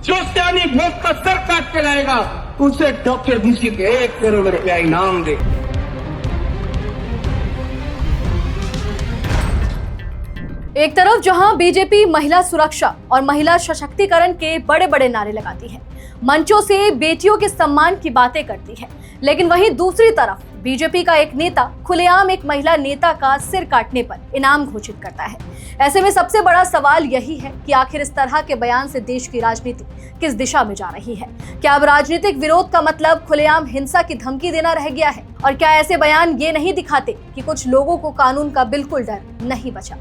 जो सैनिक भोग का सर काट के लाएगा उसे डॉक्टर बीसी के 1 करोड़ रुपया इनाम दे। एक तरफ जहां बीजेपी महिला सुरक्षा और महिला सशक्तिकरण के बड़े बड़े नारे लगाती है, मंचों से बेटियों के सम्मान की बातें करती है, लेकिन वहीं दूसरी तरफ बीजेपी का एक नेता खुलेआम एक महिला नेता का सिर काटने पर इनाम घोषित करता है। ऐसे में सबसे बड़ा सवाल यही है कि आखिर इस तरह के बयान से देश की राजनीति किस दिशा में जा रही है? क्या अब राजनीतिक विरोध का मतलब खुलेआम हिंसा की धमकी देना रह गया है? और क्या ऐसे बयान ये नहीं दिखाते कि कुछ लोगों को कानून का बिल्कुल डर नहीं बचा?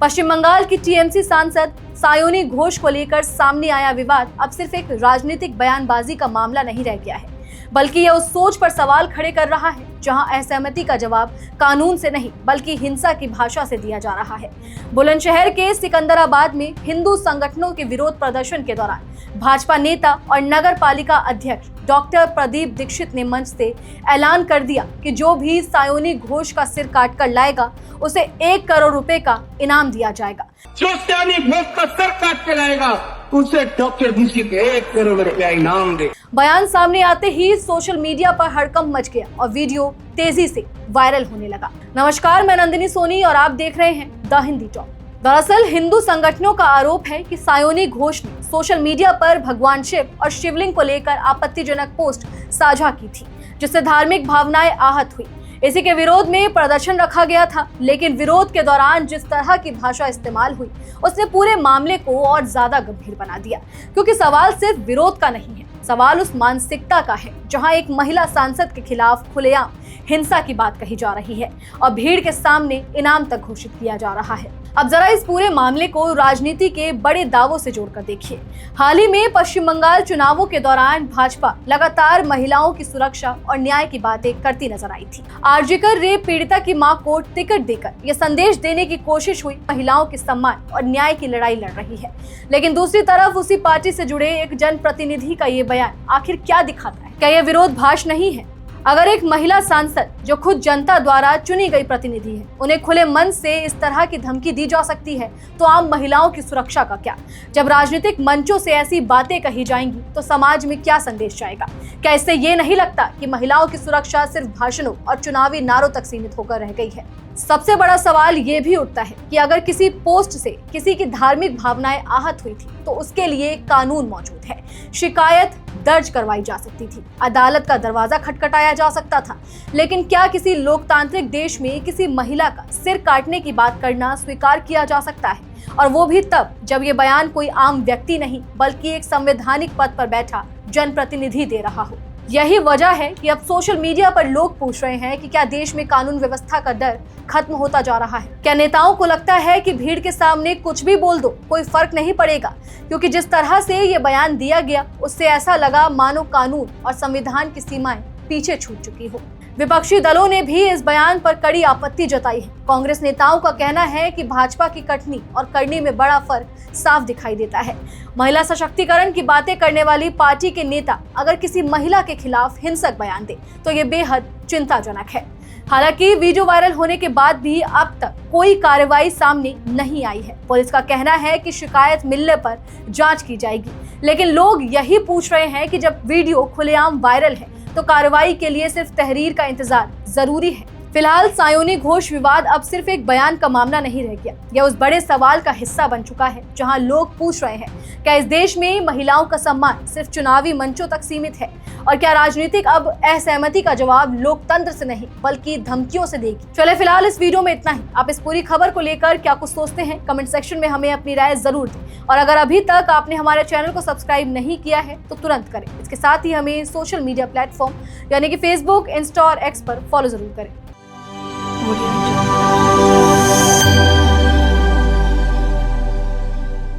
पश्चिम बंगाल की टीएमसी सांसद सायोनी घोष को लेकर सामने आया विवाद अब सिर्फ एक राजनीतिक बयानबाजी का मामला नहीं रह गया है, बल्कि यह उस सोच पर सवाल खड़े कर रहा है जहां असहमति का जवाब कानून से नहीं बल्कि हिंसा की भाषा से दिया जा रहा है। बुलंदशहर के सिकंदराबाद में हिंदू संगठनों के विरोध प्रदर्शन के दौरान भाजपा नेता और नगर पालिका अध्यक्ष डॉक्टर प्रदीप दीक्षित ने मंच से ऐलान कर दिया कि जो भी सायोनी घोष का सिर काट कर लाएगा उसे 1 करोड़ रुपए का इनाम दिया जाएगा। जो सैनिक भोग का सर काट के लाएगा उसे डॉक्टर बीसी के 1 करोड़ रुपया इनाम दे। बयान सामने आते ही सोशल मीडिया पर हड़कंप मच गया और वीडियो तेजी से वायरल होने लगा। नमस्कार, मैं नंदिनी सोनी और आप देख रहे हैं द हिंदी टॉक। दरअसल हिंदू संगठनों का आरोप है कि सायोनी घोष ने सोशल मीडिया पर भगवान शिव और शिवलिंग को लेकर आपत्तिजनक पोस्ट साझा की थी, जिससे धार्मिक भावनाएं आहत हुई। इसी के विरोध में प्रदर्शन रखा गया था, लेकिन विरोध के दौरान जिस तरह की भाषा इस्तेमाल हुई उसने पूरे मामले को और ज्यादा गंभीर बना दिया, क्योंकि सवाल सिर्फ विरोध का नहीं है, सवाल उस मानसिकता का है जहां एक महिला सांसद के खिलाफ खुलेआम हिंसा की बात कही जा रही है और भीड़ के सामने इनाम तक घोषित किया जा रहा है। अब जरा इस पूरे मामले को राजनीति के बड़े दावों से जोड़कर देखिए। हाल ही में पश्चिम बंगाल चुनावों के दौरान भाजपा लगातार महिलाओं की सुरक्षा और न्याय की बातें करती नजर आई थी। आरजीकर रेप पीड़िता की मां को टिकट देकर यह संदेश देने की कोशिश हुई महिलाओं के सम्मान और न्याय की लड़ाई लड़ रही है, लेकिन दूसरी तरफ उसी पार्टी से जुड़े एक जनप्रतिनिधि का ये बयान आखिर क्या दिखाता है? क्या यह विरोधाभास नहीं है? अगर एक महिला सांसद जो खुद जनता द्वारा चुनी गई प्रतिनिधि है, उन्हें खुले मन से इस तरह की धमकी दी जा सकती है, तो आम महिलाओं की सुरक्षा का क्या? जब राजनीतिक मंचों से ऐसी बातें कही जाएंगी तो समाज में क्या संदेश जाएगा? क्या इससे ये नहीं लगता कि महिलाओं की सुरक्षा सिर्फ भाषणों और चुनावी नारों तक सीमित होकर रह गई है? सबसे बड़ा सवाल ये भी उठता है कि अगर किसी पोस्ट से किसी की धार्मिक भावनाएं आहत हुई थी तो उसके लिए कानून मौजूद है, शिकायत दर्ज करवाई जा सकती थी, अदालत का दरवाजा खटखटाया जा सकता था। लेकिन क्या किसी लोकतांत्रिक देश में किसी महिला का सिर काटने की बात करना स्वीकार किया जा सकता है? और वो भी तब जब ये बयान कोई आम व्यक्ति नहीं बल्कि एक संवैधानिक पद पर बैठा जनप्रतिनिधि दे रहा हो। यही वजह है कि अब सोशल मीडिया पर लोग पूछ रहे हैं कि क्या देश में कानून व्यवस्था का डर खत्म होता जा रहा है? क्या नेताओं को लगता है कि भीड़ के सामने कुछ भी बोल दो कोई फर्क नहीं पड़ेगा? क्योंकि जिस तरह से ये बयान दिया गया उससे ऐसा लगा मानो कानून और संविधान की सीमाएं पीछे छूट चुकी हो। विपक्षी दलों ने भी इस बयान पर कड़ी आपत्ति जताई है। कांग्रेस नेताओं का कहना है कि भाजपा की कटनी और करनी में बड़ा फर्क साफ दिखाई देता है। महिला सशक्तिकरण की बातें करने वाली पार्टी के नेता अगर किसी महिला के खिलाफ हिंसक बयान दे तो ये बेहद चिंताजनक है। हालांकि वीडियो वायरल होने के बाद भी अब तक कोई कार्रवाई सामने नहीं आई है। पुलिस का कहना है कि शिकायत मिलने पर जांच की जाएगी, लेकिन लोग यही पूछ रहे हैं कि जब वीडियो खुलेआम वायरल है तो कार्रवाई के लिए सिर्फ तहरीर का इंतजार जरूरी है। फिलहाल सायोनी घोष विवाद अब सिर्फ एक बयान का मामला नहीं रह गया, यह उस बड़े सवाल का हिस्सा बन चुका है जहां लोग पूछ रहे हैं क्या इस देश में महिलाओं का सम्मान सिर्फ चुनावी मंचों तक सीमित है? और क्या राजनीतिक अब असहमति का जवाब लोकतंत्र से नहीं बल्कि धमकियों से देगी? चले फिलहाल इस वीडियो में इतना ही। आप इस पूरी खबर को लेकर क्या कुछ सोचते हैं? कमेंट सेक्शन में हमें अपनी राय जरूर दें। और अगर अभी तक आपने हमारे चैनल को सब्सक्राइब नहीं किया है तो तुरंत करें। इसके साथ ही हमें सोशल मीडिया प्लेटफॉर्म यानी कि फेसबुक, इंस्टा और एक्स पर फॉलो जरूर करें।